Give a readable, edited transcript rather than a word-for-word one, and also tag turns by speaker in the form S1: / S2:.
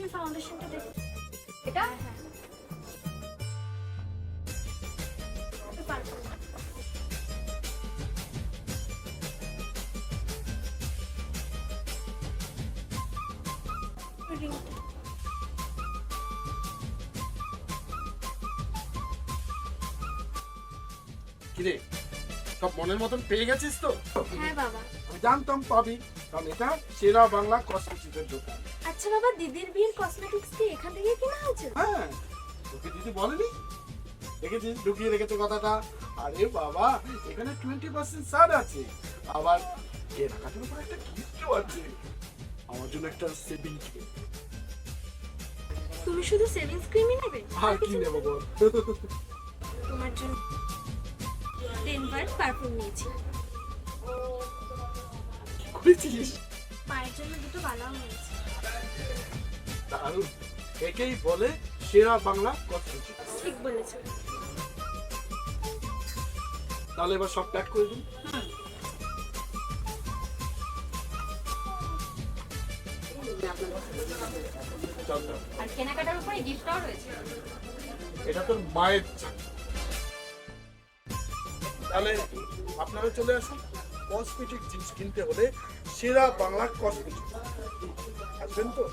S1: এই ফাউন্ডেশনটা দেখো।
S2: এটা
S1: হ্যাঁ একটু পারফেক্ট। রিংটা
S3: কিরে, সব মনের মতন পেয়ে গেছিস তো?
S1: হ্যাঁ বাবা।
S3: আমি জানতাম পাবি, কারণ এটা সেরা বাংলা কসমেটিক্সের দোকান।
S1: আচ্ছা বাবা, দিদির বিয়ের কসমেটিক্স কি এখান থেকে কেনা হয়েছে?
S3: হ্যাঁ, তোকে দিদি বলেনি? দেখেছিস, ঢুকিয়ে রেখেছে কথাটা। আরে বাবা, এখানে 20% ছাড় আছে, আবার কেনাকাটার উপর একটা গিফটও আছে। আমার জন্য একটা সেভিং ক্রিম।
S1: তুমি শুধু সেভিংস ক্রিমই নেবে?
S3: আর কি নেবো বল?
S1: তোমার জন্য ডেনভার পারফিউম নিয়েছি।
S3: করেছিস?
S1: পায়ের জন্য দুটো বালাও নিয়েছি।
S3: দারুণ, একেই বলে সেরা বাংলা কসমেটিক্স।
S1: ঠিক বলেছো।
S3: তাহলে এবার সব প্যাক করে দিন। চল চল।
S2: আর কেনাকাটার উপরে গিফটও রয়েছে।
S3: এটা তোর মায়ের চাল। তাহলে আপনারা চলে আসুন, কসমেটিক জিনিস কিনতে হলে সেরা বাংলা কসমেটিক আসবেন তো।